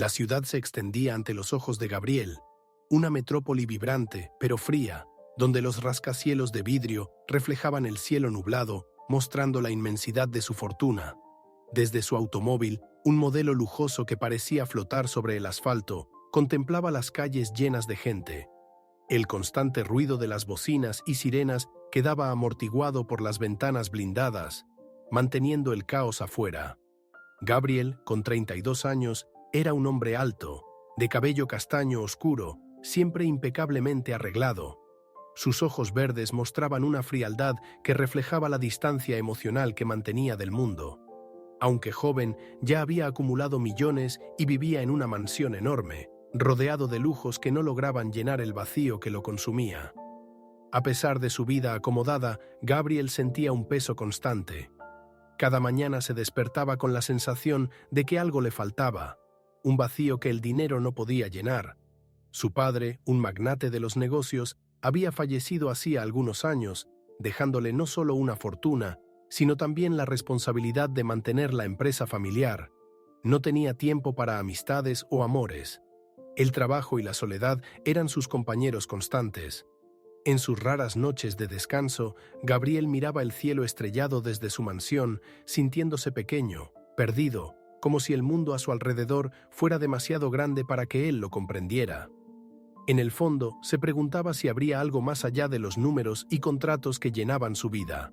La ciudad se extendía ante los ojos de Gabriel, una metrópoli vibrante, pero fría, donde los rascacielos de vidrio reflejaban el cielo nublado, mostrando la inmensidad de su fortuna. Desde su automóvil, un modelo lujoso que parecía flotar sobre el asfalto, contemplaba las calles llenas de gente. El constante ruido de las bocinas y sirenas quedaba amortiguado por las ventanas blindadas, manteniendo el caos afuera. Gabriel, con 32 años, era un hombre alto, de cabello castaño oscuro, siempre impecablemente arreglado. Sus ojos verdes mostraban una frialdad que reflejaba la distancia emocional que mantenía del mundo. Aunque joven, ya había acumulado millones y vivía en una mansión enorme, rodeado de lujos que no lograban llenar el vacío que lo consumía. A pesar de su vida acomodada, Gabriel sentía un peso constante. Cada mañana se despertaba con la sensación de que algo le faltaba, un vacío que el dinero no podía llenar. Su padre, un magnate de los negocios, había fallecido hacía algunos años, dejándole no solo una fortuna, sino también la responsabilidad de mantener la empresa familiar. No tenía tiempo para amistades o amores. El trabajo y la soledad eran sus compañeros constantes. En sus raras noches de descanso, Gabriel miraba el cielo estrellado desde su mansión, sintiéndose pequeño, perdido, como si el mundo a su alrededor fuera demasiado grande para que él lo comprendiera. En el fondo, se preguntaba si habría algo más allá de los números y contratos que llenaban su vida.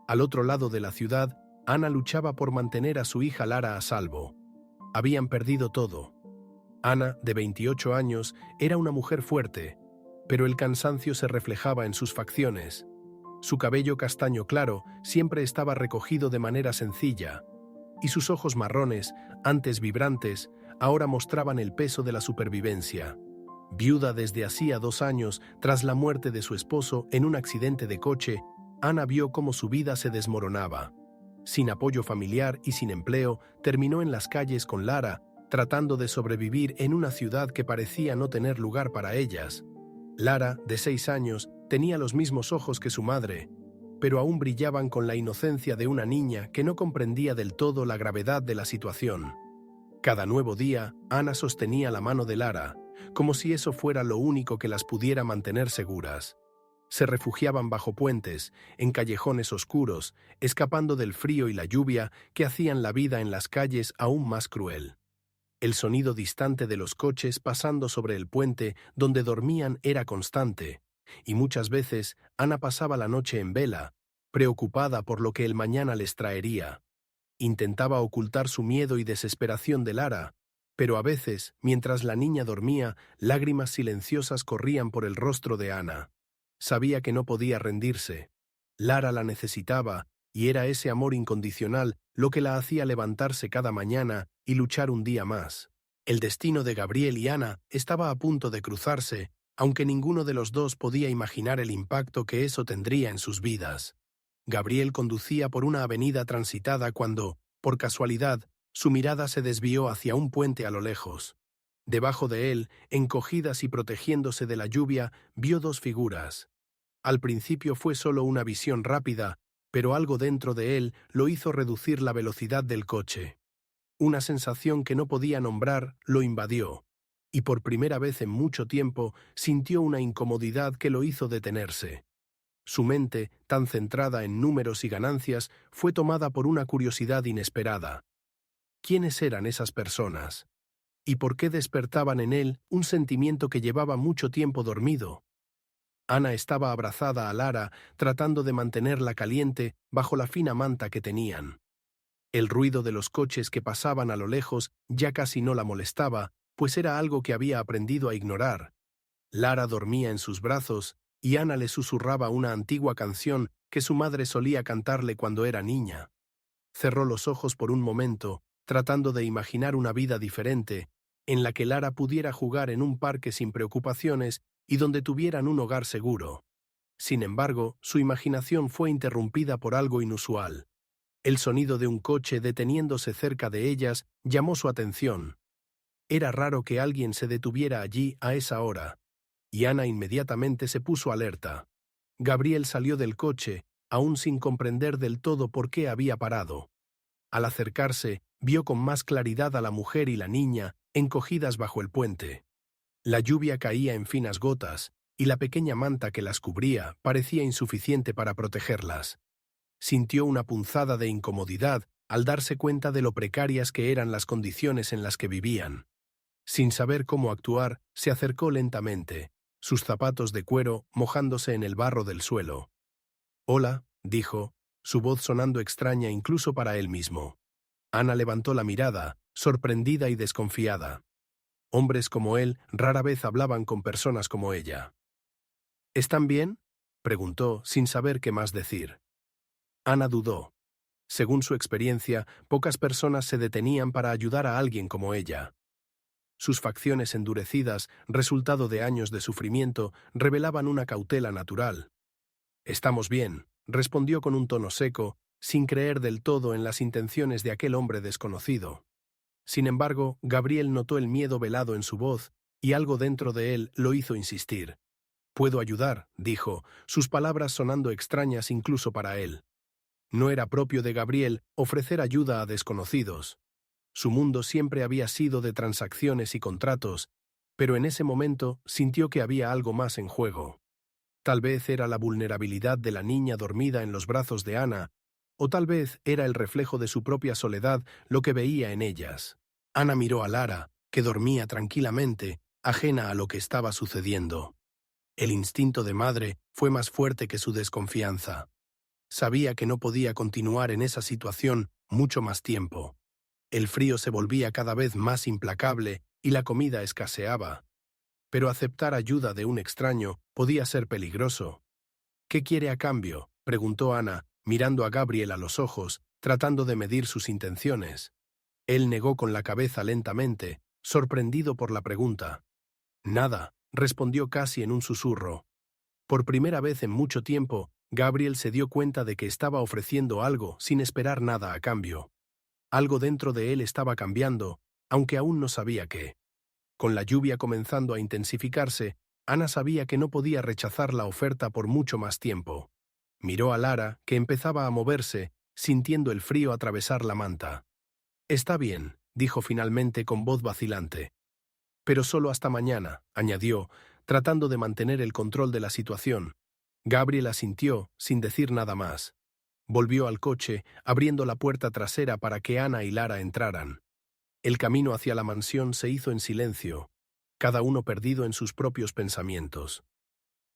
Al otro lado de la ciudad, Ana luchaba por mantener a su hija Lara a salvo. Habían perdido todo. Ana, de 28 años, era una mujer fuerte, pero el cansancio se reflejaba en sus facciones. Su cabello castaño claro siempre estaba recogido de manera sencilla, y sus ojos marrones, antes vibrantes, ahora mostraban el peso de la supervivencia. Viuda desde hacía 2 años, tras la muerte de su esposo en un accidente de coche, Ana vio cómo su vida se desmoronaba. Sin apoyo familiar y sin empleo, terminó en las calles con Lara, tratando de sobrevivir en una ciudad que parecía no tener lugar para ellas. Lara, de 6 años, tenía los mismos ojos que su madre, pero aún brillaban con la inocencia de una niña que no comprendía del todo la gravedad de la situación. Cada nuevo día, Ana sostenía la mano de Lara, como si eso fuera lo único que las pudiera mantener seguras. Se refugiaban bajo puentes, en callejones oscuros, escapando del frío y la lluvia que hacían la vida en las calles aún más cruel. El sonido distante de los coches pasando sobre el puente donde dormían era constante, y muchas veces Ana pasaba la noche en vela, preocupada por lo que el mañana les traería. Intentaba ocultar su miedo y desesperación de Lara, pero a veces, mientras la niña dormía, lágrimas silenciosas corrían por el rostro de Ana. Sabía que no podía rendirse. Lara la necesitaba, y era ese amor incondicional lo que la hacía levantarse cada mañana y luchar un día más. El destino de Gabriel y Ana estaba a punto de cruzarse, aunque ninguno de los dos podía imaginar el impacto que eso tendría en sus vidas. Gabriel conducía por una avenida transitada cuando, por casualidad, su mirada se desvió hacia un puente a lo lejos. Debajo de él, encogidas y protegiéndose de la lluvia, vio 2 figuras. Al principio fue solo una visión rápida, pero algo dentro de él lo hizo reducir la velocidad del coche. Una sensación que no podía nombrar lo invadió, y por primera vez en mucho tiempo sintió una incomodidad que lo hizo detenerse. Su mente, tan centrada en números y ganancias, fue tomada por una curiosidad inesperada. ¿Quiénes eran esas personas? ¿Y por qué despertaban en él un sentimiento que llevaba mucho tiempo dormido? Ana estaba abrazada a Lara, tratando de mantenerla caliente bajo la fina manta que tenían. El ruido de los coches que pasaban a lo lejos ya casi no la molestaba, pues era algo que había aprendido a ignorar. Lara dormía en sus brazos, y Ana le susurraba una antigua canción que su madre solía cantarle cuando era niña. Cerró los ojos por un momento, tratando de imaginar una vida diferente, en la que Lara pudiera jugar en un parque sin preocupaciones y donde tuvieran un hogar seguro. Sin embargo, su imaginación fue interrumpida por algo inusual. El sonido de un coche deteniéndose cerca de ellas llamó su atención. Era raro que alguien se detuviera allí a esa hora, y Ana inmediatamente se puso alerta. Gabriel salió del coche, aún sin comprender del todo por qué había parado. Al acercarse, vio con más claridad a la mujer y la niña, encogidas bajo el puente. La lluvia caía en finas gotas, y la pequeña manta que las cubría parecía insuficiente para protegerlas. Sintió una punzada de incomodidad al darse cuenta de lo precarias que eran las condiciones en las que vivían. Sin saber cómo actuar, se acercó lentamente, sus zapatos de cuero mojándose en el barro del suelo. «Hola», dijo, su voz sonando extraña incluso para él mismo. Ana levantó la mirada, sorprendida y desconfiada. Hombres como él rara vez hablaban con personas como ella. «¿Están bien?», preguntó, sin saber qué más decir. Ana dudó. Según su experiencia, pocas personas se detenían para ayudar a alguien como ella. Sus facciones endurecidas, resultado de años de sufrimiento, revelaban una cautela natural. «Estamos bien», respondió con un tono seco, sin creer del todo en las intenciones de aquel hombre desconocido. Sin embargo, Gabriel notó el miedo velado en su voz, y algo dentro de él lo hizo insistir. «Puedo ayudar», dijo, sus palabras sonando extrañas incluso para él. No era propio de Gabriel ofrecer ayuda a desconocidos. Su mundo siempre había sido de transacciones y contratos, pero en ese momento sintió que había algo más en juego. Tal vez era la vulnerabilidad de la niña dormida en los brazos de Ana, o tal vez era el reflejo de su propia soledad lo que veía en ellas. Ana miró a Lara, que dormía tranquilamente, ajena a lo que estaba sucediendo. El instinto de madre fue más fuerte que su desconfianza. Sabía que no podía continuar en esa situación mucho más tiempo. El frío se volvía cada vez más implacable y la comida escaseaba. Pero aceptar ayuda de un extraño podía ser peligroso. «¿Qué quiere a cambio?», preguntó Ana, mirando a Gabriel a los ojos, tratando de medir sus intenciones. Él negó con la cabeza lentamente, sorprendido por la pregunta. «Nada», respondió casi en un susurro. Por primera vez en mucho tiempo, Gabriel se dio cuenta de que estaba ofreciendo algo sin esperar nada a cambio. Algo dentro de él estaba cambiando, aunque aún no sabía qué. Con la lluvia comenzando a intensificarse, Ana sabía que no podía rechazar la oferta por mucho más tiempo. Miró a Lara, que empezaba a moverse, sintiendo el frío atravesar la manta. «Está bien», dijo finalmente con voz vacilante. «Pero solo hasta mañana», añadió, tratando de mantener el control de la situación. Gabriel asintió, sin decir nada más. Volvió al coche, abriendo la puerta trasera para que Ana y Lara entraran. El camino hacia la mansión se hizo en silencio, cada uno perdido en sus propios pensamientos.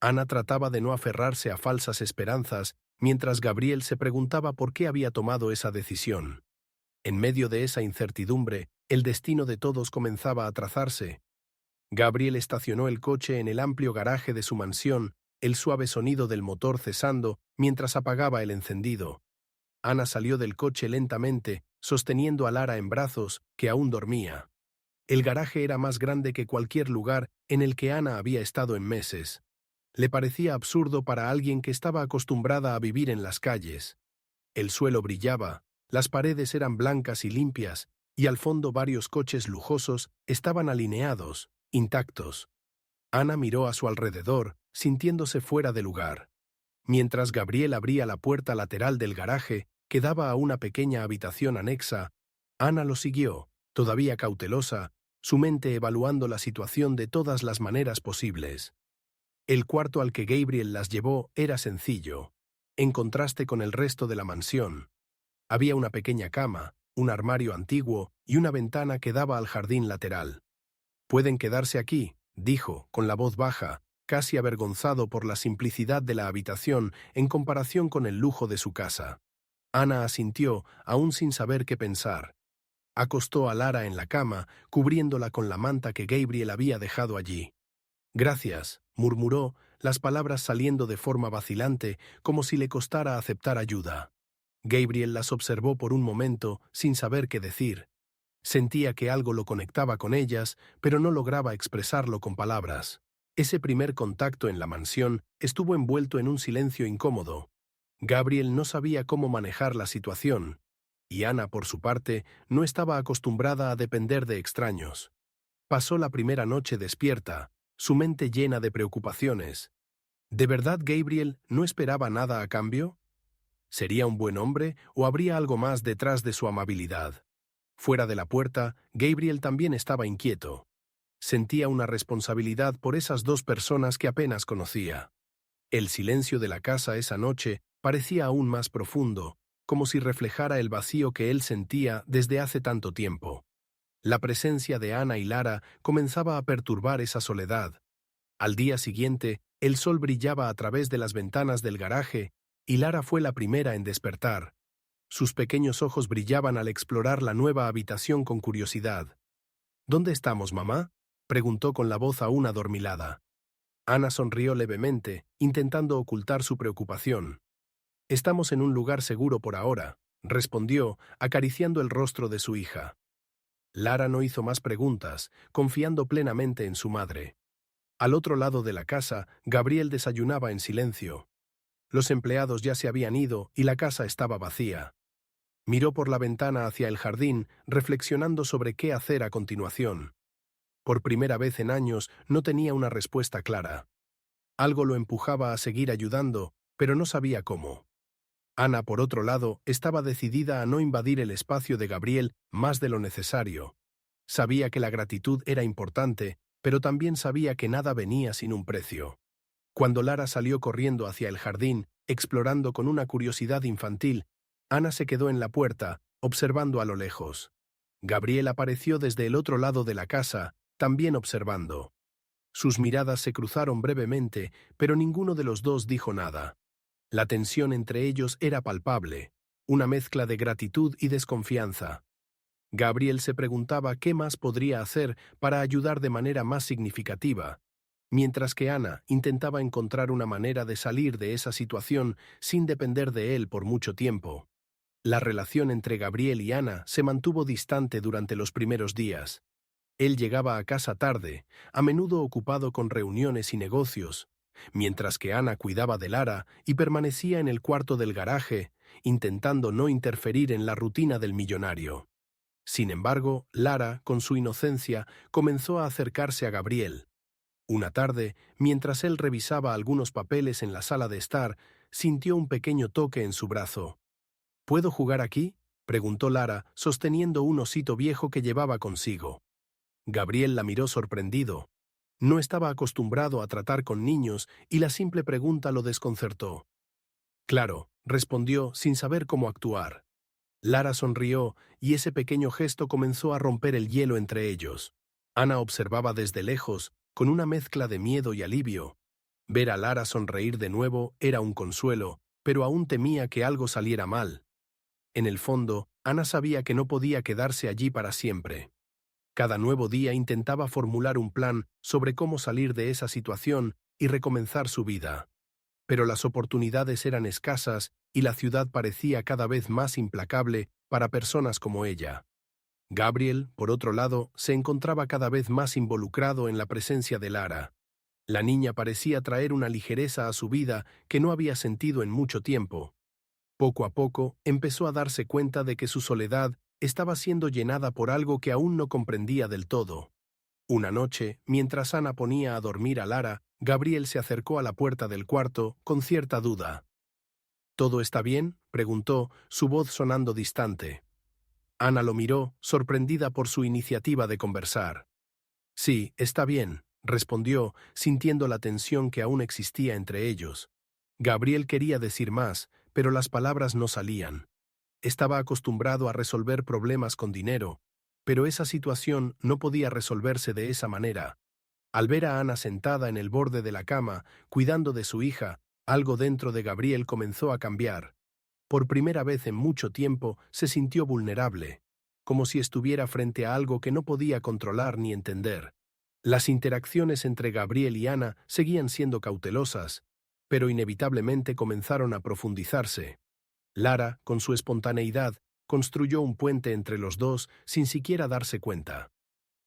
Ana trataba de no aferrarse a falsas esperanzas, mientras Gabriel se preguntaba por qué había tomado esa decisión. En medio de esa incertidumbre, el destino de todos comenzaba a trazarse. Gabriel estacionó el coche en el amplio garaje de su mansión, el suave sonido del motor cesando mientras apagaba el encendido. Ana salió del coche lentamente, sosteniendo a Lara en brazos, que aún dormía. El garaje era más grande que cualquier lugar en el que Ana había estado en meses. Le parecía absurdo para alguien que estaba acostumbrada a vivir en las calles. El suelo brillaba, las paredes eran blancas y limpias, y al fondo varios coches lujosos estaban alineados, intactos. Ana miró a su alrededor, sintiéndose fuera de lugar. Mientras Gabriel abría la puerta lateral del garaje, que daba a una pequeña habitación anexa, Ana lo siguió, todavía cautelosa, su mente evaluando la situación de todas las maneras posibles. El cuarto al que Gabriel las llevó era sencillo, en contraste con el resto de la mansión. Había una pequeña cama, un armario antiguo y una ventana que daba al jardín lateral. «Pueden quedarse aquí», dijo, con la voz baja, casi avergonzado por la simplicidad de la habitación en comparación con el lujo de su casa. Ana asintió, aún sin saber qué pensar. Acostó a Lara en la cama, cubriéndola con la manta que Gabriel había dejado allí. «Gracias», murmuró, las palabras saliendo de forma vacilante, como si le costara aceptar ayuda. Gabriel las observó por un momento, sin saber qué decir. Sentía que algo lo conectaba con ellas, pero no lograba expresarlo con palabras. Ese primer contacto en la mansión estuvo envuelto en un silencio incómodo. Gabriel no sabía cómo manejar la situación, y Ana, por su parte, no estaba acostumbrada a depender de extraños. Pasó la primera noche despierta, su mente llena de preocupaciones. ¿De verdad Gabriel no esperaba nada a cambio? ¿Sería un buen hombre o habría algo más detrás de su amabilidad? Fuera de la puerta, Gabriel también estaba inquieto. Sentía una responsabilidad por esas dos personas que apenas conocía. El silencio de la casa esa noche parecía aún más profundo, como si reflejara el vacío que él sentía desde hace tanto tiempo. La presencia de Ana y Lara comenzaba a perturbar esa soledad. Al día siguiente, el sol brillaba a través de las ventanas del garaje y Lara fue la primera en despertar. Sus pequeños ojos brillaban al explorar la nueva habitación con curiosidad. ¿Dónde estamos, mamá?, preguntó con la voz aún adormilada. Ana sonrió levemente, intentando ocultar su preocupación. «Estamos en un lugar seguro por ahora», respondió, acariciando el rostro de su hija. Lara no hizo más preguntas, confiando plenamente en su madre. Al otro lado de la casa, Gabriel desayunaba en silencio. Los empleados ya se habían ido y la casa estaba vacía. Miró por la ventana hacia el jardín, reflexionando sobre qué hacer a continuación. Por primera vez en años no tenía una respuesta clara. Algo lo empujaba a seguir ayudando, pero no sabía cómo. Ana, por otro lado, estaba decidida a no invadir el espacio de Gabriel más de lo necesario. Sabía que la gratitud era importante, pero también sabía que nada venía sin un precio. Cuando Lara salió corriendo hacia el jardín, explorando con una curiosidad infantil, Ana se quedó en la puerta, observando a lo lejos. Gabriel apareció desde el otro lado de la casa, también observando. Sus miradas se cruzaron brevemente, pero ninguno de los dos dijo nada. La tensión entre ellos era palpable, una mezcla de gratitud y desconfianza. Gabriel se preguntaba qué más podría hacer para ayudar de manera más significativa, mientras que Ana intentaba encontrar una manera de salir de esa situación sin depender de él por mucho tiempo. La relación entre Gabriel y Ana se mantuvo distante durante los primeros días. Él llegaba a casa tarde, a menudo ocupado con reuniones y negocios, mientras que Ana cuidaba de Lara y permanecía en el cuarto del garaje, intentando no interferir en la rutina del millonario. Sin embargo, Lara, con su inocencia, comenzó a acercarse a Gabriel. Una tarde, mientras él revisaba algunos papeles en la sala de estar, sintió un pequeño toque en su brazo. «¿Puedo jugar aquí?», preguntó Lara, sosteniendo un osito viejo que llevaba consigo. Gabriel la miró sorprendido. No estaba acostumbrado a tratar con niños y la simple pregunta lo desconcertó. «Claro», respondió sin saber cómo actuar. Lara sonrió y ese pequeño gesto comenzó a romper el hielo entre ellos. Ana observaba desde lejos, con una mezcla de miedo y alivio. Ver a Lara sonreír de nuevo era un consuelo, pero aún temía que algo saliera mal. En el fondo, Ana sabía que no podía quedarse allí para siempre. Cada nuevo día intentaba formular un plan sobre cómo salir de esa situación y recomenzar su vida. Pero las oportunidades eran escasas y la ciudad parecía cada vez más implacable para personas como ella. Gabriel, por otro lado, se encontraba cada vez más involucrado en la presencia de Lara. La niña parecía traer una ligereza a su vida que no había sentido en mucho tiempo. Poco a poco, empezó a darse cuenta de que su soledad estaba siendo llenada por algo que aún no comprendía del todo. Una noche, mientras Ana ponía a dormir a Lara, Gabriel se acercó a la puerta del cuarto con cierta duda. «¿Todo está bien?», preguntó, su voz sonando distante. Ana lo miró, sorprendida por su iniciativa de conversar. «Sí, está bien», respondió, sintiendo la tensión que aún existía entre ellos. Gabriel quería decir más, pero las palabras no salían. Estaba acostumbrado a resolver problemas con dinero, pero esa situación no podía resolverse de esa manera. Al ver a Ana sentada en el borde de la cama, cuidando de su hija, algo dentro de Gabriel comenzó a cambiar. Por primera vez en mucho tiempo se sintió vulnerable, como si estuviera frente a algo que no podía controlar ni entender. Las interacciones entre Gabriel y Ana seguían siendo cautelosas, pero inevitablemente comenzaron a profundizarse. Lara, con su espontaneidad, construyó un puente entre los dos sin siquiera darse cuenta.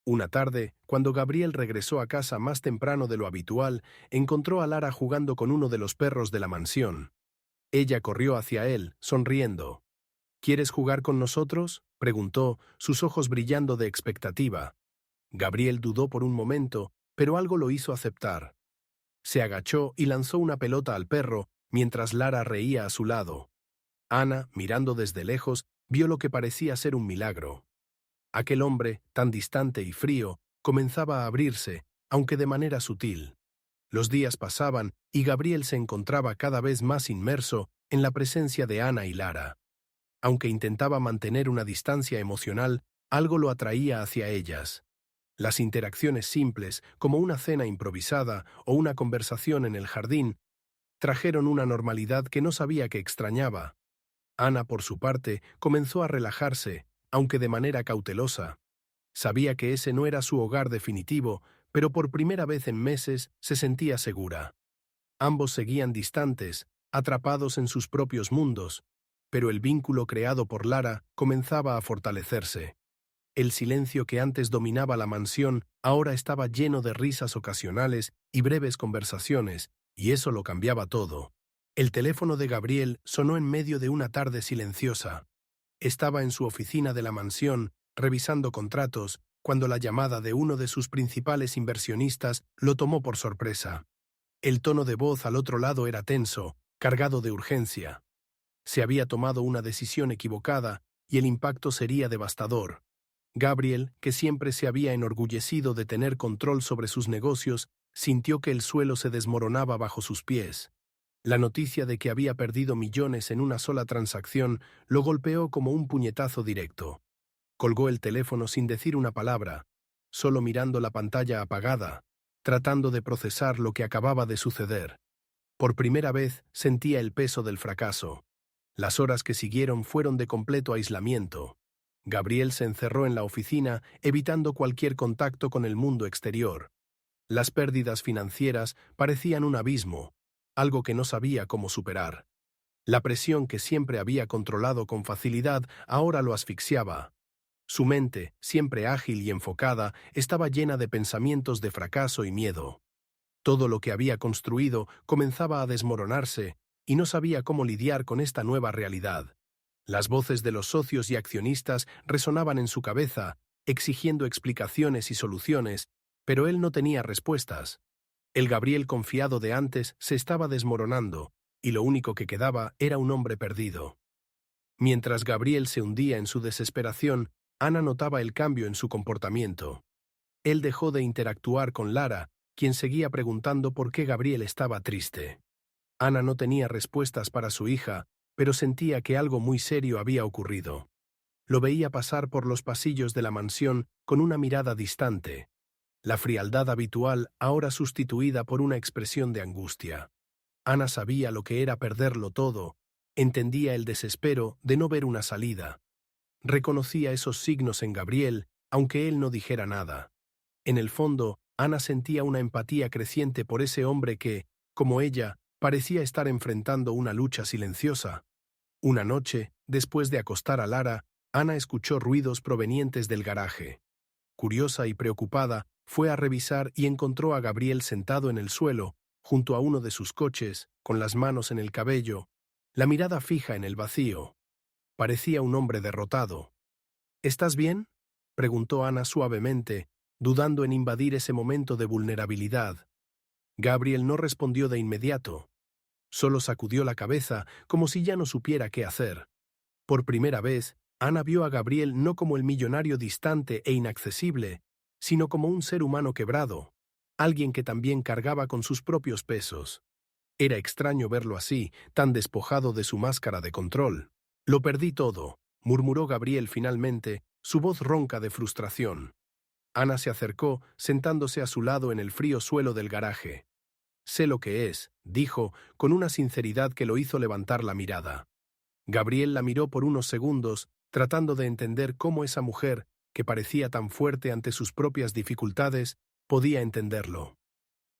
Una tarde, cuando Gabriel regresó a casa más temprano de lo habitual, encontró a Lara jugando con uno de los perros de la mansión. Ella corrió hacia él, sonriendo. «¿Quieres jugar con nosotros?», preguntó, sus ojos brillando de expectativa. Gabriel dudó por un momento, pero algo lo hizo aceptar. Se agachó y lanzó una pelota al perro, mientras Lara reía a su lado. Ana, mirando desde lejos, vio lo que parecía ser un milagro. Aquel hombre, tan distante y frío, comenzaba a abrirse, aunque de manera sutil. Los días pasaban y Gabriel se encontraba cada vez más inmerso en la presencia de Ana y Lara. Aunque intentaba mantener una distancia emocional, algo lo atraía hacia ellas. Las interacciones simples, como una cena improvisada o una conversación en el jardín, trajeron una normalidad que no sabía que extrañaba. Ana, por su parte, comenzó a relajarse, aunque de manera cautelosa. Sabía que ese no era su hogar definitivo, pero por primera vez en meses se sentía segura. Ambos seguían distantes, atrapados en sus propios mundos, pero el vínculo creado por Lara comenzaba a fortalecerse. El silencio que antes dominaba la mansión ahora estaba lleno de risas ocasionales y breves conversaciones, y eso lo cambiaba todo. El teléfono de Gabriel sonó en medio de una tarde silenciosa. Estaba en su oficina de la mansión, revisando contratos, cuando la llamada de uno de sus principales inversionistas lo tomó por sorpresa. El tono de voz al otro lado era tenso, cargado de urgencia. Se había tomado una decisión equivocada y el impacto sería devastador. Gabriel, que siempre se había enorgullecido de tener control sobre sus negocios, sintió que el suelo se desmoronaba bajo sus pies. La noticia de que había perdido millones en una sola transacción lo golpeó como un puñetazo directo. Colgó el teléfono sin decir una palabra, solo mirando la pantalla apagada, tratando de procesar lo que acababa de suceder. Por primera vez sentía el peso del fracaso. Las horas que siguieron fueron de completo aislamiento. Gabriel se encerró en la oficina, evitando cualquier contacto con el mundo exterior. Las pérdidas financieras parecían un abismo, algo que no sabía cómo superar. La presión que siempre había controlado con facilidad ahora lo asfixiaba. Su mente, siempre ágil y enfocada, estaba llena de pensamientos de fracaso y miedo. Todo lo que había construido comenzaba a desmoronarse y no sabía cómo lidiar con esta nueva realidad. Las voces de los socios y accionistas resonaban en su cabeza, exigiendo explicaciones y soluciones, pero él no tenía respuestas. El Gabriel confiado de antes se estaba desmoronando, y lo único que quedaba era un hombre perdido. Mientras Gabriel se hundía en su desesperación, Ana notaba el cambio en su comportamiento. Él dejó de interactuar con Lara, quien seguía preguntando por qué Gabriel estaba triste. Ana no tenía respuestas para su hija, pero sentía que algo muy serio había ocurrido. Lo veía pasar por los pasillos de la mansión con una mirada distante, la frialdad habitual ahora sustituida por una expresión de angustia. Ana sabía lo que era perderlo todo, entendía el desespero de no ver una salida. Reconocía esos signos en Gabriel, aunque él no dijera nada. En el fondo, Ana sentía una empatía creciente por ese hombre que, como ella, parecía estar enfrentando una lucha silenciosa. Una noche, después de acostar a Lara, Ana escuchó ruidos provenientes del garaje. Curiosa y preocupada, fue a revisar y encontró a Gabriel sentado en el suelo, junto a uno de sus coches, con las manos en el cabello, la mirada fija en el vacío. Parecía un hombre derrotado. ¿Estás bien?, preguntó Ana suavemente, dudando en invadir ese momento de vulnerabilidad. Gabriel no respondió de inmediato. Solo sacudió la cabeza, como si ya no supiera qué hacer. Por primera vez, Ana vio a Gabriel no como el millonario distante e inaccesible, sino como un ser humano quebrado, alguien que también cargaba con sus propios pesos. Era extraño verlo así, tan despojado de su máscara de control. «Lo perdí todo», murmuró Gabriel finalmente, su voz ronca de frustración. Ana se acercó, sentándose a su lado en el frío suelo del garaje. «Sé lo que es», dijo, con una sinceridad que lo hizo levantar la mirada. Gabriel la miró por unos segundos, tratando de entender cómo esa mujer, que parecía tan fuerte ante sus propias dificultades, podía entenderlo.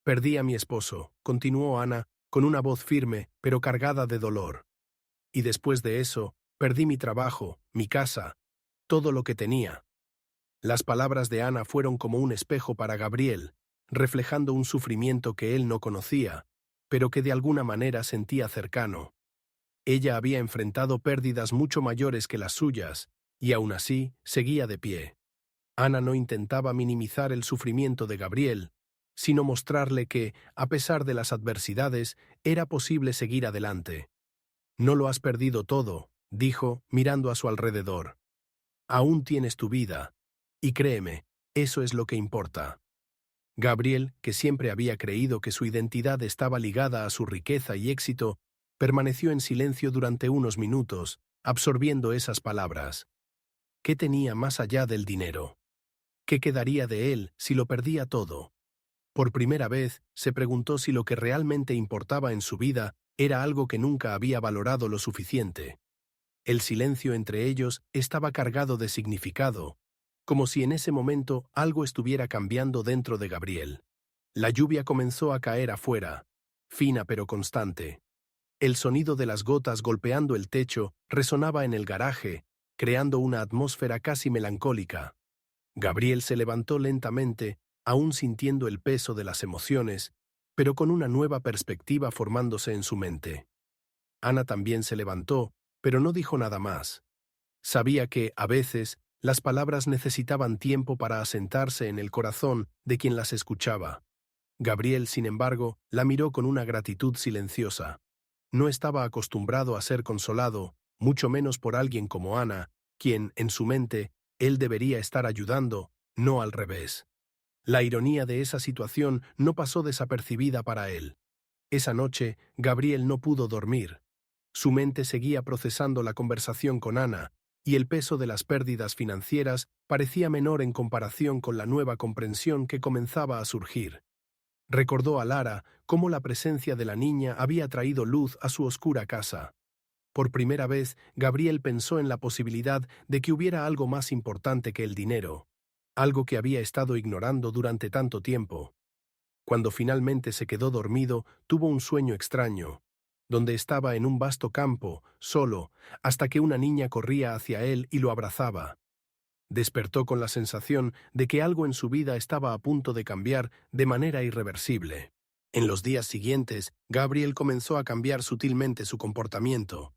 «Perdí a mi esposo», continuó Ana, con una voz firme, pero cargada de dolor. «Y después de eso, perdí mi trabajo, mi casa, todo lo que tenía». Las palabras de Ana fueron como un espejo para Gabriel, reflejando un sufrimiento que él no conocía, pero que de alguna manera sentía cercano. Ella había enfrentado pérdidas mucho mayores que las suyas, y aún así seguía de pie. Ana no intentaba minimizar el sufrimiento de Gabriel, sino mostrarle que, a pesar de las adversidades, era posible seguir adelante. «No lo has perdido todo», dijo, mirando a su alrededor. «Aún tienes tu vida, Y créeme, eso es lo que importa. Gabriel, que siempre había creído que su identidad estaba ligada a su riqueza y éxito, permaneció en silencio durante unos minutos, absorbiendo esas palabras. ¿Qué tenía más allá del dinero? ¿Qué quedaría de él si lo perdía todo? Por primera vez, se preguntó si lo que realmente importaba en su vida era algo que nunca había valorado lo suficiente. El silencio entre ellos estaba cargado de significado, como si en ese momento algo estuviera cambiando dentro de Gabriel. La lluvia comenzó a caer afuera, fina pero constante. El sonido de las gotas golpeando el techo resonaba en el garaje, creando una atmósfera casi melancólica. Gabriel se levantó lentamente, aún sintiendo el peso de las emociones, pero con una nueva perspectiva formándose en su mente. Ana también se levantó, pero no dijo nada más. Sabía que, a veces, las palabras necesitaban tiempo para asentarse en el corazón de quien las escuchaba. Gabriel, sin embargo, la miró con una gratitud silenciosa. No estaba acostumbrado a ser consolado, mucho menos por alguien como Ana, quien, en su mente, él debería estar ayudando, no al revés. La ironía de esa situación no pasó desapercibida para él. Esa noche, Gabriel no pudo dormir. Su mente seguía procesando la conversación con Ana, y el peso de las pérdidas financieras parecía menor en comparación con la nueva comprensión que comenzaba a surgir. Recordó a Lara cómo la presencia de la niña había traído luz a su oscura casa. Por primera vez, Gabriel pensó en la posibilidad de que hubiera algo más importante que el dinero, algo que había estado ignorando durante tanto tiempo. Cuando finalmente se quedó dormido, tuvo un sueño extraño, donde estaba en un vasto campo, solo, hasta que una niña corría hacia él y lo abrazaba. Despertó con la sensación de que algo en su vida estaba a punto de cambiar de manera irreversible. En los días siguientes, Gabriel comenzó a cambiar sutilmente su comportamiento.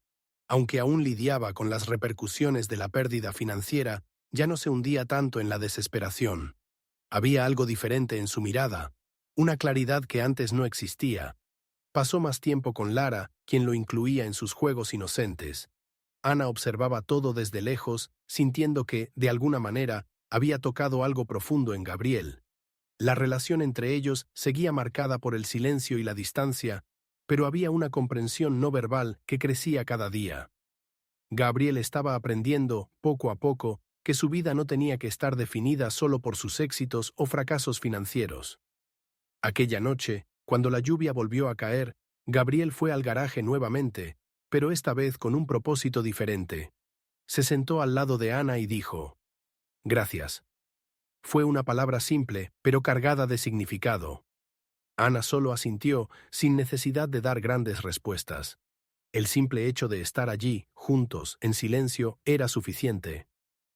Aunque aún lidiaba con las repercusiones de la pérdida financiera, ya no se hundía tanto en la desesperación. Había algo diferente en su mirada, una claridad que antes no existía. Pasó más tiempo con Lara, quien lo incluía en sus juegos inocentes. Ana observaba todo desde lejos, sintiendo que, de alguna manera, había tocado algo profundo en Gabriel. La relación entre ellos seguía marcada por el silencio y la distancia, pero había una comprensión no verbal que crecía cada día. Gabriel estaba aprendiendo, poco a poco, que su vida no tenía que estar definida solo por sus éxitos o fracasos financieros. Aquella noche, cuando la lluvia volvió a caer, Gabriel fue al garaje nuevamente, pero esta vez con un propósito diferente. Se sentó al lado de Ana y dijo: «Gracias». Fue una palabra simple, pero cargada de significado. Ana solo asintió, sin necesidad de dar grandes respuestas. El simple hecho de estar allí, juntos, en silencio, era suficiente.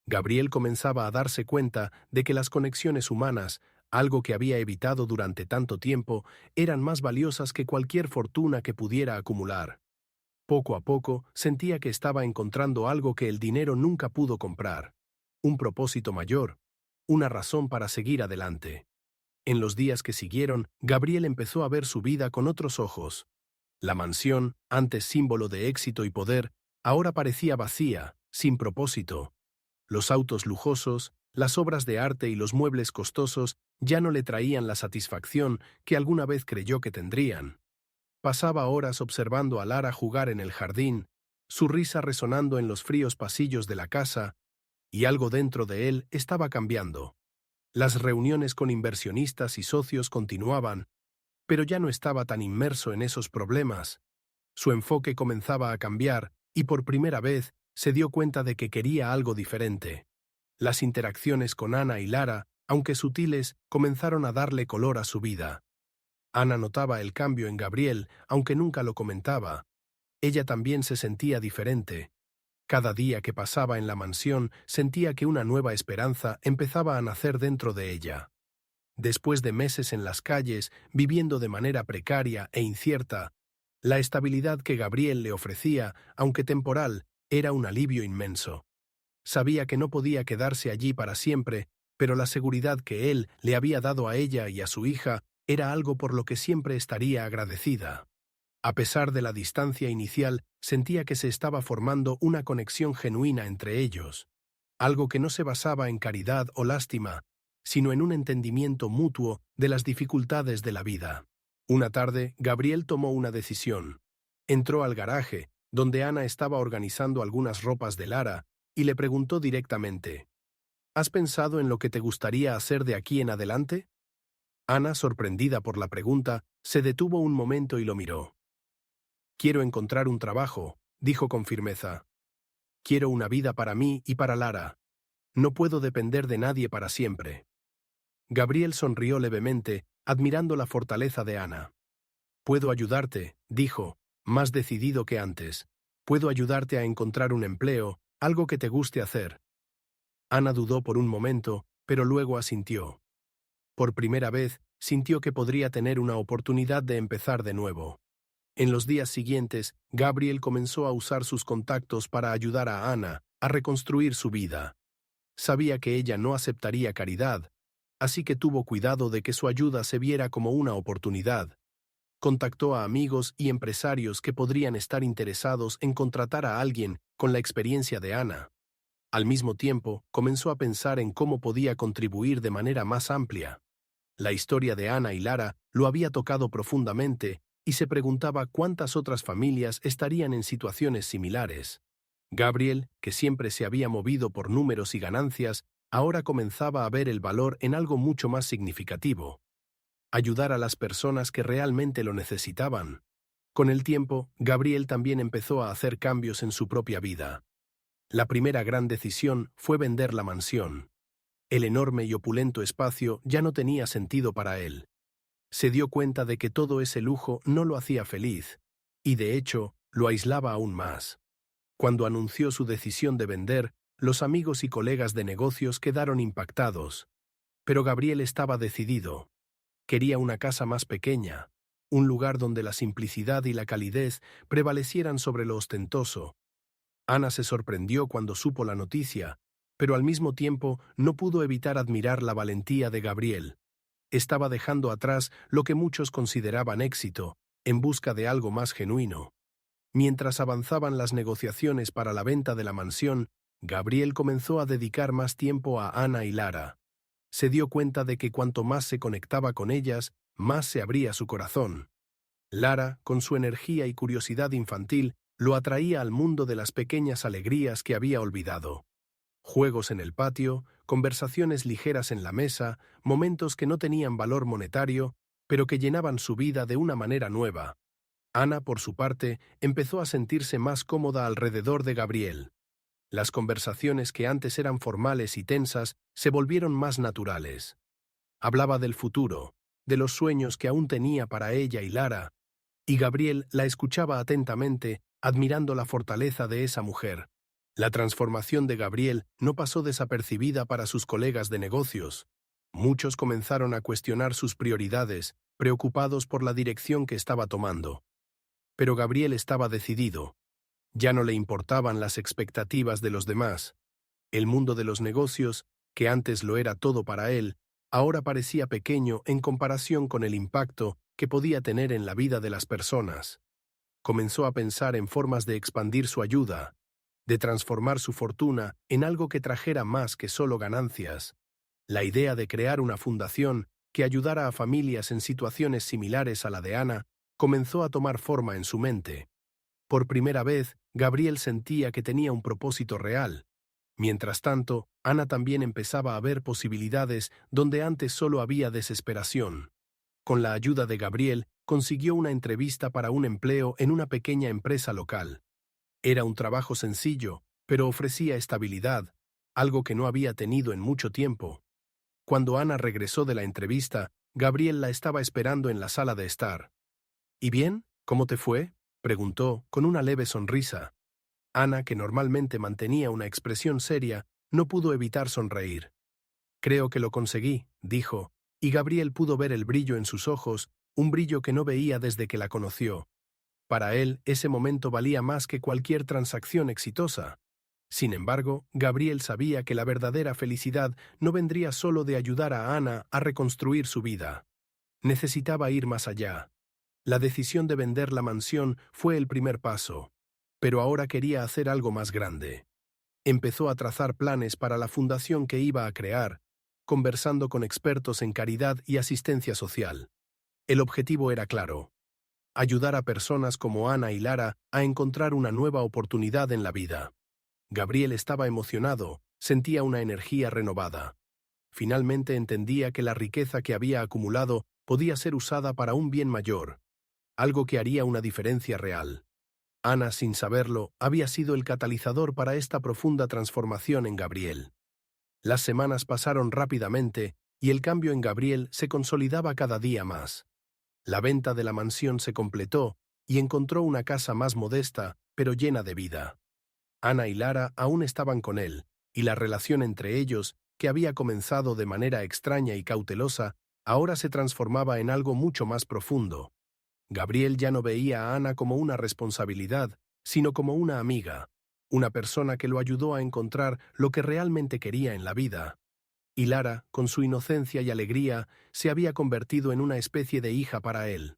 Gabriel comenzaba a darse cuenta de que las conexiones humanas, algo que había evitado durante tanto tiempo, eran más valiosas que cualquier fortuna que pudiera acumular. Poco a poco, sentía que estaba encontrando algo que el dinero nunca pudo comprar. Un propósito mayor, una razón para seguir adelante. En los días que siguieron, Gabriel empezó a ver su vida con otros ojos. La mansión, antes símbolo de éxito y poder, ahora parecía vacía, sin propósito. Los autos lujosos, las obras de arte y los muebles costosos ya no le traían la satisfacción que alguna vez creyó que tendrían. Pasaba horas observando a Lara jugar en el jardín, su risa resonando en los fríos pasillos de la casa, y algo dentro de él estaba cambiando. Las reuniones con inversionistas y socios continuaban, pero ya no estaba tan inmerso en esos problemas. Su enfoque comenzaba a cambiar, y por primera vez se dio cuenta de que quería algo diferente. Las interacciones con Ana y Lara, aunque sutiles, comenzaron a darle color a su vida. Ana notaba el cambio en Gabriel, aunque nunca lo comentaba. Ella también se sentía diferente. Cada día que pasaba en la mansión sentía que una nueva esperanza empezaba a nacer dentro de ella. Después de meses en las calles, viviendo de manera precaria e incierta, la estabilidad que Gabriel le ofrecía, aunque temporal, era un alivio inmenso. Sabía que no podía quedarse allí para siempre, pero la seguridad que él le había dado a ella y a su hija era algo por lo que siempre estaría agradecida. A pesar de la distancia inicial, sentía que se estaba formando una conexión genuina entre ellos. algo que no se basaba en caridad o lástima, sino en un entendimiento mutuo de las dificultades de la vida. Una tarde, Gabriel tomó una decisión. Entró al garaje, donde Ana estaba organizando algunas ropas de Lara, y le preguntó directamente: ¿Has pensado en lo que te gustaría hacer de aquí en adelante? Ana, sorprendida por la pregunta, se detuvo un momento y lo miró. Quiero encontrar un trabajo, dijo con firmeza. Quiero una vida para mí y para Lara. No puedo depender de nadie para siempre. Gabriel sonrió levemente, admirando la fortaleza de Ana. Puedo ayudarte, dijo, más decidido que antes. Puedo ayudarte a encontrar un empleo, algo que te guste hacer. Ana dudó por un momento, pero luego asintió. Por primera vez, sintió que podría tener una oportunidad de empezar de nuevo. En los días siguientes, Gabriel comenzó a usar sus contactos para ayudar a Ana a reconstruir su vida. Sabía que ella no aceptaría caridad, así que tuvo cuidado de que su ayuda se viera como una oportunidad. Contactó a amigos y empresarios que podrían estar interesados en contratar a alguien con la experiencia de Ana. Al mismo tiempo, comenzó a pensar en cómo podía contribuir de manera más amplia. La historia de Ana y Lara lo había tocado profundamente y se preguntaba cuántas otras familias estarían en situaciones similares. Gabriel, que siempre se había movido por números y ganancias, ahora comenzaba a ver el valor en algo mucho más significativo: ayudar a las personas que realmente lo necesitaban. Con el tiempo, Gabriel también empezó a hacer cambios en su propia vida. La primera gran decisión fue vender la mansión. El enorme y opulento espacio ya no tenía sentido para él. Se dio cuenta de que todo ese lujo no lo hacía feliz, y de hecho, lo aislaba aún más. Cuando anunció su decisión de vender, los amigos y colegas de negocios quedaron impactados. Pero Gabriel estaba decidido. Quería una casa más pequeña, un lugar donde la simplicidad y la calidez prevalecieran sobre lo ostentoso. Ana se sorprendió cuando supo la noticia, pero al mismo tiempo no pudo evitar admirar la valentía de Gabriel. Estaba dejando atrás lo que muchos consideraban éxito, en busca de algo más genuino. Mientras avanzaban las negociaciones para la venta de la mansión, Gabriel comenzó a dedicar más tiempo a Ana y Lara. Se dio cuenta de que cuanto más se conectaba con ellas, más se abría su corazón. Lara, con su energía y curiosidad infantil, lo atraía al mundo de las pequeñas alegrías que había olvidado. Juegos en el patio, conversaciones ligeras en la mesa, momentos que no tenían valor monetario, pero que llenaban su vida de una manera nueva. Ana, por su parte, empezó a sentirse más cómoda alrededor de Gabriel. Las conversaciones que antes eran formales y tensas se volvieron más naturales. Hablaba del futuro, de los sueños que aún tenía para ella y Lara, y Gabriel la escuchaba atentamente, admirando la fortaleza de esa mujer. La transformación de Gabriel no pasó desapercibida para sus colegas de negocios. Muchos comenzaron a cuestionar sus prioridades, preocupados por la dirección que estaba tomando. Pero Gabriel estaba decidido. Ya no le importaban las expectativas de los demás. El mundo de los negocios, que antes lo era todo para él, ahora parecía pequeño en comparación con el impacto que podía tener en la vida de las personas. Comenzó a pensar en formas de expandir su ayuda, de transformar su fortuna en algo que trajera más que solo ganancias. La idea de crear una fundación que ayudara a familias en situaciones similares a la de Ana comenzó a tomar forma en su mente. Por primera vez, Gabriel sentía que tenía un propósito real. Mientras tanto, Ana también empezaba a ver posibilidades donde antes solo había desesperación. Con la ayuda de Gabriel, consiguió una entrevista para un empleo en una pequeña empresa local. Era un trabajo sencillo, pero ofrecía estabilidad, algo que no había tenido en mucho tiempo. Cuando Ana regresó de la entrevista, Gabriel la estaba esperando en la sala de estar. ¿Y bien? ¿Cómo te fue?, preguntó, con una leve sonrisa. Ana, que normalmente mantenía una expresión seria, no pudo evitar sonreír. Creo que lo conseguí, dijo, y Gabriel pudo ver el brillo en sus ojos, un brillo que no veía desde que la conoció. Para él, ese momento valía más que cualquier transacción exitosa. Sin embargo, Gabriel sabía que la verdadera felicidad no vendría solo de ayudar a Ana a reconstruir su vida. Necesitaba ir más allá. La decisión de vender la mansión fue el primer paso, pero ahora quería hacer algo más grande. Empezó a trazar planes para la fundación que iba a crear, conversando con expertos en caridad y asistencia social. El objetivo era claro: ayudar a personas como Ana y Lara a encontrar una nueva oportunidad en la vida. Gabriel estaba emocionado, sentía una energía renovada. Finalmente entendía que la riqueza que había acumulado podía ser usada para un bien mayor, algo que haría una diferencia real. Ana, sin saberlo, había sido el catalizador para esta profunda transformación en Gabriel. Las semanas pasaron rápidamente y el cambio en Gabriel se consolidaba cada día más. La venta de la mansión se completó y encontró una casa más modesta, pero llena de vida. Ana y Lara aún estaban con él, y la relación entre ellos, que había comenzado de manera extraña y cautelosa, ahora se transformaba en algo mucho más profundo. Gabriel ya no veía a Ana como una responsabilidad, sino como una amiga, una persona que lo ayudó a encontrar lo que realmente quería en la vida. Y Lara, con su inocencia y alegría, se había convertido en una especie de hija para él.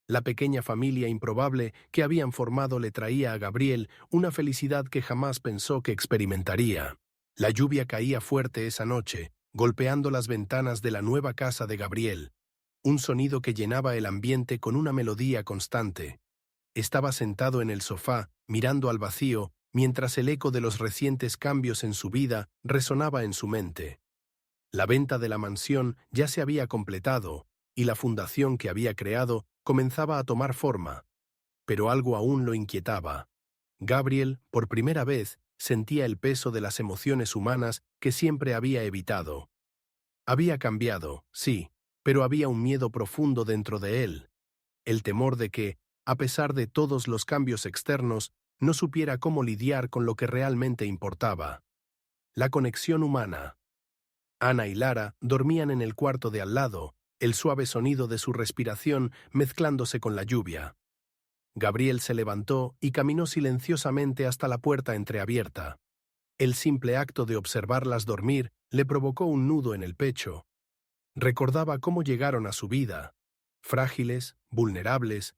La pequeña familia improbable que habían formado le traía a Gabriel una felicidad que jamás pensó que experimentaría. La lluvia caía fuerte esa noche, golpeando las ventanas de la nueva casa de Gabriel, un sonido que llenaba el ambiente con una melodía constante. Estaba sentado en el sofá, mirando al vacío, mientras el eco de los recientes cambios en su vida resonaba en su mente. La venta de la mansión ya se había completado, y la fundación que había creado comenzaba a tomar forma. Pero algo aún lo inquietaba. Gabriel, por primera vez, sentía el peso de las emociones humanas que siempre había evitado. Había cambiado, sí, pero había un miedo profundo dentro de él. El temor de que, a pesar de todos los cambios externos, no supiera cómo lidiar con lo que realmente importaba. La conexión humana. Ana y Lara dormían en el cuarto de al lado, el suave sonido de su respiración mezclándose con la lluvia. Gabriel se levantó y caminó silenciosamente hasta la puerta entreabierta. El simple acto de observarlas dormir le provocó un nudo en el pecho. Recordaba cómo llegaron a su vida, frágiles, vulnerables,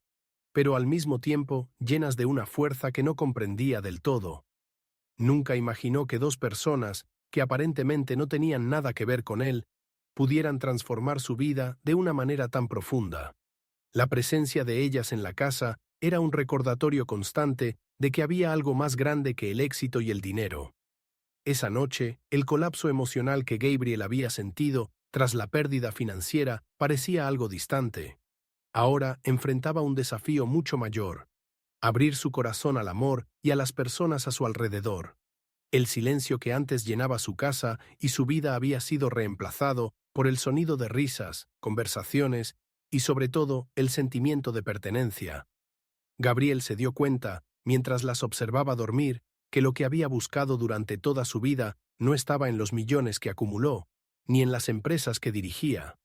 pero al mismo tiempo llenas de una fuerza que no comprendía del todo. Nunca imaginó que dos personas, que aparentemente no tenían nada que ver con él, pudieran transformar su vida de una manera tan profunda. La presencia de ellas en la casa era un recordatorio constante de que había algo más grande que el éxito y el dinero. Esa noche, el colapso emocional que Gabriel había sentido tras la pérdida financiera parecía algo distante. Ahora enfrentaba un desafío mucho mayor: abrir su corazón al amor y a las personas a su alrededor. El silencio que antes llenaba su casa y su vida había sido reemplazado por el sonido de risas, conversaciones y, sobre todo, el sentimiento de pertenencia. Gabriel se dio cuenta, mientras las observaba dormir, que lo que había buscado durante toda su vida no estaba en los millones que acumuló, ni en las empresas que dirigía.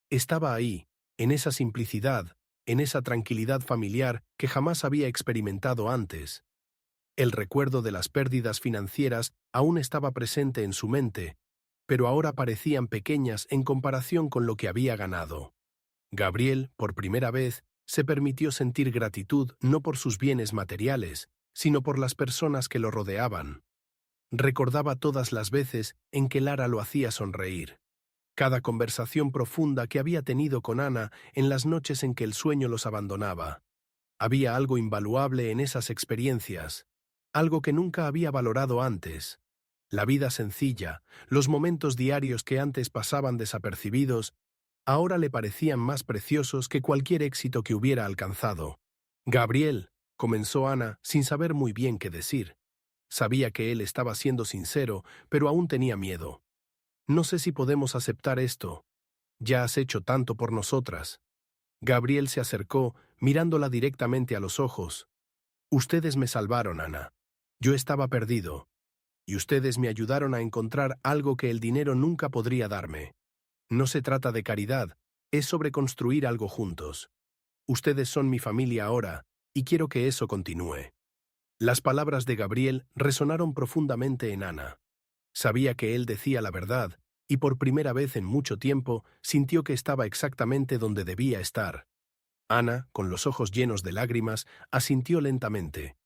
Estaba ahí, en esa simplicidad, en esa tranquilidad familiar que jamás había experimentado antes. El recuerdo de las pérdidas financieras aún estaba presente en su mente, pero ahora parecían pequeñas en comparación con lo que había ganado. Gabriel, por primera vez, se permitió sentir gratitud no por sus bienes materiales, sino por las personas que lo rodeaban. Recordaba todas las veces en que Lara lo hacía sonreír, cada conversación profunda que había tenido con Ana en las noches en que el sueño los abandonaba. Había algo invaluable en esas experiencias, algo que nunca había valorado antes. La vida sencilla, los momentos diarios que antes pasaban desapercibidos, ahora le parecían más preciosos que cualquier éxito que hubiera alcanzado. «Gabriel», comenzó Ana sin saber muy bien qué decir. Sabía que él estaba siendo sincero, pero aún tenía miedo. «No sé si podemos aceptar esto. Ya has hecho tanto por nosotras». Gabriel se acercó, mirándola directamente a los ojos. «Ustedes me salvaron, Ana. Yo estaba perdido. Y ustedes me ayudaron a encontrar algo que el dinero nunca podría darme. No se trata de caridad, es sobre construir algo juntos. Ustedes son mi familia ahora, y quiero que eso continúe». Las palabras de Gabriel resonaron profundamente en Ana. Sabía que él decía la verdad, y por primera vez en mucho tiempo sintió que estaba exactamente donde debía estar. Ana, con los ojos llenos de lágrimas, asintió lentamente.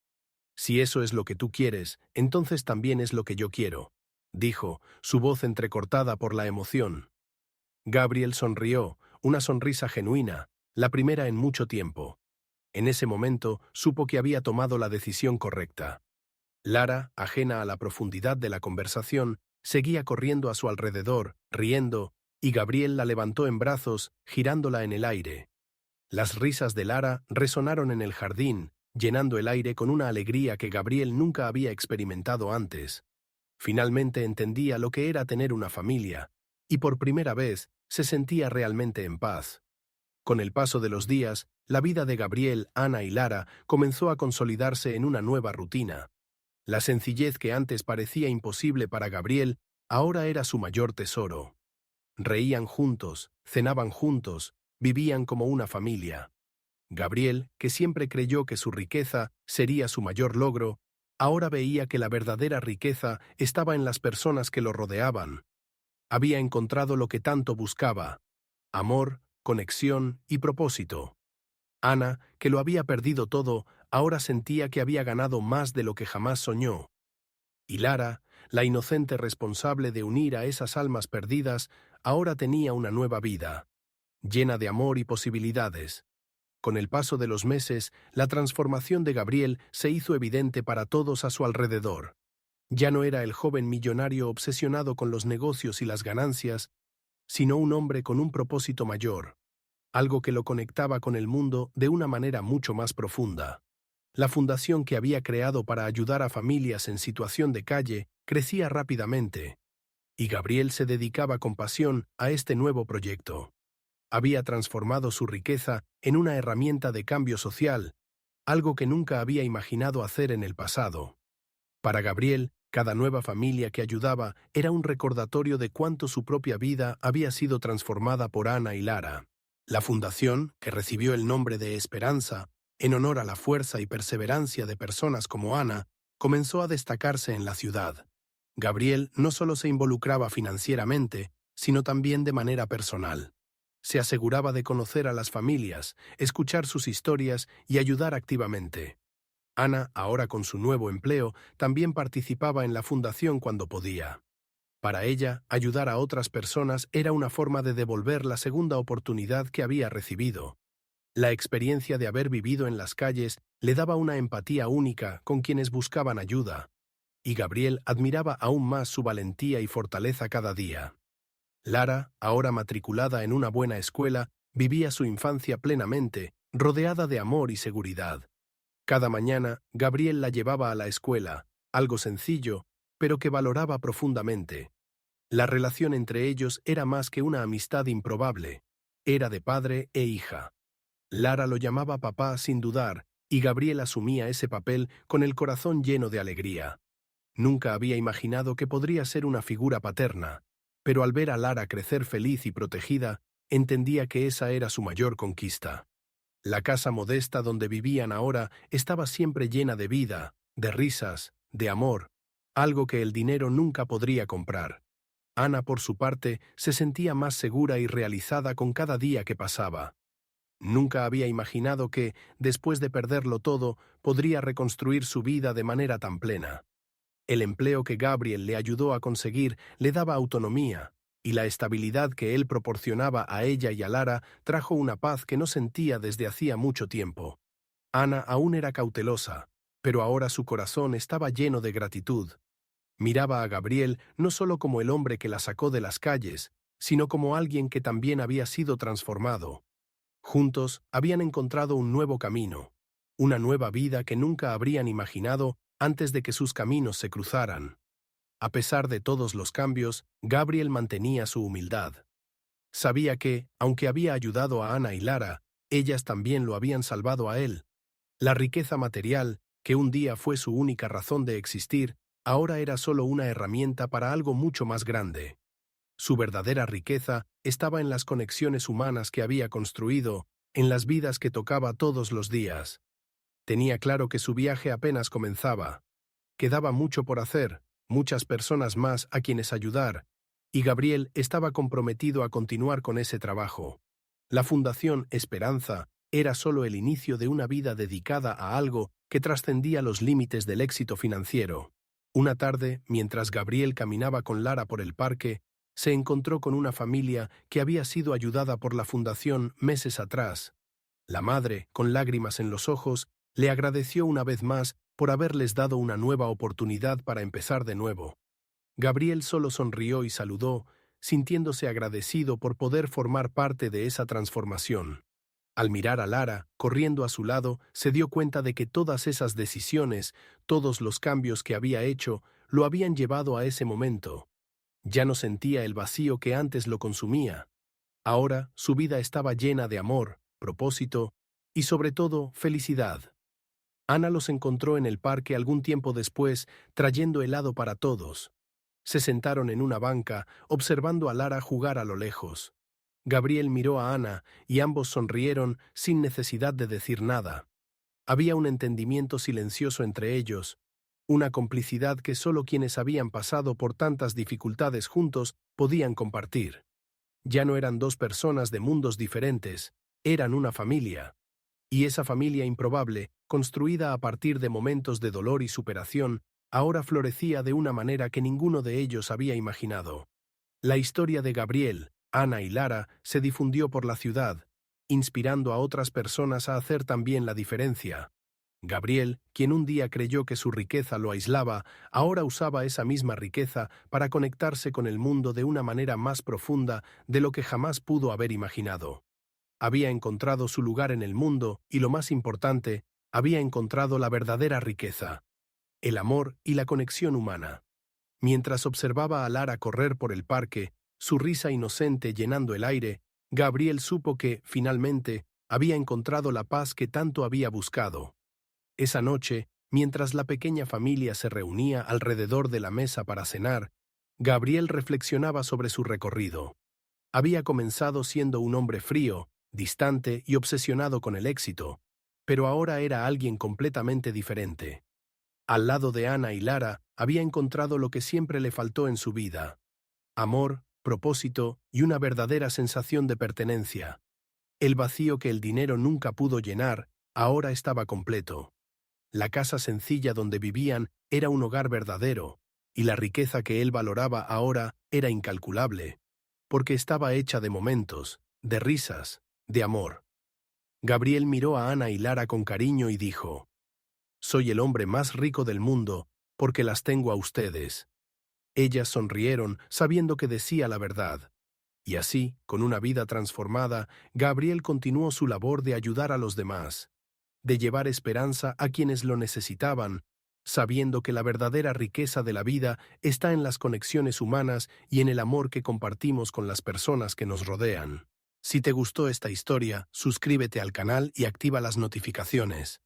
Si eso es lo que tú quieres, entonces también es lo que yo quiero, dijo, su voz entrecortada por la emoción. Gabriel sonrió, una sonrisa genuina, la primera en mucho tiempo. En ese momento supo que había tomado la decisión correcta. Lara, ajena a la profundidad de la conversación, seguía corriendo a su alrededor, riendo, y Gabriel la levantó en brazos, girándola en el aire. Las risas de Lara resonaron en el jardín, llenando el aire con una alegría que Gabriel nunca había experimentado antes. Finalmente entendía lo que era tener una familia, y por primera vez se sentía realmente en paz. Con el paso de los días, la vida de Gabriel, Ana y Lara comenzó a consolidarse en una nueva rutina. La sencillez que antes parecía imposible para Gabriel, ahora era su mayor tesoro. Reían juntos, cenaban juntos, vivían como una familia. Gabriel, que siempre creyó que su riqueza sería su mayor logro, ahora veía que la verdadera riqueza estaba en las personas que lo rodeaban. Había encontrado lo que tanto buscaba: amor, conexión y propósito. Ana, que lo había perdido todo, ahora sentía que había ganado más de lo que jamás soñó. Y Lara, la inocente responsable de unir a esas almas perdidas, ahora tenía una nueva vida, llena de amor y posibilidades. Con el paso de los meses, la transformación de Gabriel se hizo evidente para todos a su alrededor. Ya no era el joven millonario obsesionado con los negocios y las ganancias, sino un hombre con un propósito mayor, algo que lo conectaba con el mundo de una manera mucho más profunda. La fundación que había creado para ayudar a familias en situación de calle crecía rápidamente, y Gabriel se dedicaba con pasión a este nuevo proyecto. Había transformado su riqueza en una herramienta de cambio social, algo que nunca había imaginado hacer en el pasado. Para Gabriel, cada nueva familia que ayudaba era un recordatorio de cuánto su propia vida había sido transformada por Ana y Lara. La fundación, que recibió el nombre de Esperanza, en honor a la fuerza y perseverancia de personas como Ana, comenzó a destacarse en la ciudad. Gabriel no solo se involucraba financieramente, sino también de manera personal. Se aseguraba de conocer a las familias, escuchar sus historias y ayudar activamente. Ana, ahora con su nuevo empleo, también participaba en la fundación cuando podía. Para ella, ayudar a otras personas era una forma de devolver la segunda oportunidad que había recibido. La experiencia de haber vivido en las calles le daba una empatía única con quienes buscaban ayuda, y Gabriel admiraba aún más su valentía y fortaleza cada día. Lara, ahora matriculada en una buena escuela, vivía su infancia plenamente, rodeada de amor y seguridad. Cada mañana, Gabriel la llevaba a la escuela, algo sencillo, pero que valoraba profundamente. La relación entre ellos era más que una amistad improbable, era de padre e hija. Lara lo llamaba papá sin dudar, y Gabriel asumía ese papel con el corazón lleno de alegría. Nunca había imaginado que podría ser una figura paterna, pero al ver a Lara crecer feliz y protegida, entendía que esa era su mayor conquista. La casa modesta donde vivían ahora estaba siempre llena de vida, de risas, de amor, algo que el dinero nunca podría comprar. Ana, por su parte, se sentía más segura y realizada con cada día que pasaba. Nunca había imaginado que, después de perderlo todo, podría reconstruir su vida de manera tan plena. El empleo que Gabriel le ayudó a conseguir le daba autonomía, y la estabilidad que él proporcionaba a ella y a Lara trajo una paz que no sentía desde hacía mucho tiempo. Ana aún era cautelosa, pero ahora su corazón estaba lleno de gratitud. Miraba a Gabriel no solo como el hombre que la sacó de las calles, sino como alguien que también había sido transformado. Juntos habían encontrado un nuevo camino, una nueva vida que nunca habrían imaginado antes de que sus caminos se cruzaran. A pesar de todos los cambios, Gabriel mantenía su humildad. Sabía que, aunque había ayudado a Ana y Lara, ellas también lo habían salvado a él. La riqueza material, que un día fue su única razón de existir, ahora era solo una herramienta para algo mucho más grande. Su verdadera riqueza estaba en las conexiones humanas que había construido, en las vidas que tocaba todos los días. Tenía claro que su viaje apenas comenzaba. Quedaba mucho por hacer, muchas personas más a quienes ayudar, y Gabriel estaba comprometido a continuar con ese trabajo. La Fundación Esperanza era solo el inicio de una vida dedicada a algo que trascendía los límites del éxito financiero. Una tarde, mientras Gabriel caminaba con Lara por el parque, se encontró con una familia que había sido ayudada por la fundación meses atrás. La madre, con lágrimas en los ojos, le agradeció una vez más por haberles dado una nueva oportunidad para empezar de nuevo. Gabriel solo sonrió y saludó, sintiéndose agradecido por poder formar parte de esa transformación. Al mirar a Lara, corriendo a su lado, se dio cuenta de que todas esas decisiones, todos los cambios que había hecho, lo habían llevado a ese momento. Ya no sentía el vacío que antes lo consumía. Ahora su vida estaba llena de amor, propósito y, sobre todo, felicidad. Ana los encontró en el parque algún tiempo después, trayendo helado para todos. Se sentaron en una banca, observando a Lara jugar a lo lejos. Gabriel miró a Ana y ambos sonrieron sin necesidad de decir nada. Había un entendimiento silencioso entre ellos, una complicidad que solo quienes habían pasado por tantas dificultades juntos podían compartir. Ya no eran dos personas de mundos diferentes, eran una familia. Y esa familia improbable, construida a partir de momentos de dolor y superación, ahora florecía de una manera que ninguno de ellos había imaginado. La historia de Gabriel, Ana y Lara se difundió por la ciudad, inspirando a otras personas a hacer también la diferencia. Gabriel, quien un día creyó que su riqueza lo aislaba, ahora usaba esa misma riqueza para conectarse con el mundo de una manera más profunda de lo que jamás pudo haber imaginado. Había encontrado su lugar en el mundo y, lo más importante, había encontrado la verdadera riqueza, el amor y la conexión humana. Mientras observaba a Lara correr por el parque, su risa inocente llenando el aire, Gabriel supo que, finalmente, había encontrado la paz que tanto había buscado. Esa noche, mientras la pequeña familia se reunía alrededor de la mesa para cenar, Gabriel reflexionaba sobre su recorrido. Había comenzado siendo un hombre frío, distante y obsesionado con el éxito, pero ahora era alguien completamente diferente. Al lado de Ana y Lara, había encontrado lo que siempre le faltó en su vida: amor, propósito y una verdadera sensación de pertenencia. El vacío que el dinero nunca pudo llenar, ahora estaba completo. La casa sencilla donde vivían era un hogar verdadero, y la riqueza que él valoraba ahora era incalculable, porque estaba hecha de momentos, de risas, de amor. Gabriel miró a Ana y Lara con cariño y dijo: «Soy el hombre más rico del mundo, porque las tengo a ustedes». Ellas sonrieron, sabiendo que decía la verdad. Y así, con una vida transformada, Gabriel continuó su labor de ayudar a los demás, de llevar esperanza a quienes lo necesitaban, sabiendo que la verdadera riqueza de la vida está en las conexiones humanas y en el amor que compartimos con las personas que nos rodean. Si te gustó esta historia, suscríbete al canal y activa las notificaciones.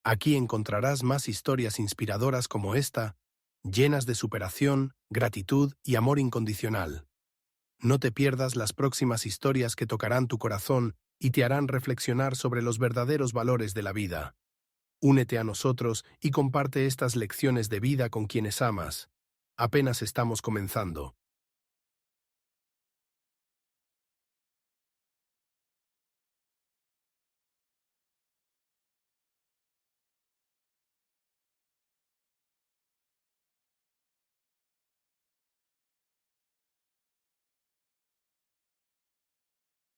Aquí encontrarás más historias inspiradoras como esta, llenas de superación, gratitud y amor incondicional. No te pierdas las próximas historias que tocarán tu corazón y te harán reflexionar sobre los verdaderos valores de la vida. Únete a nosotros y comparte estas lecciones de vida con quienes amas. Apenas estamos comenzando.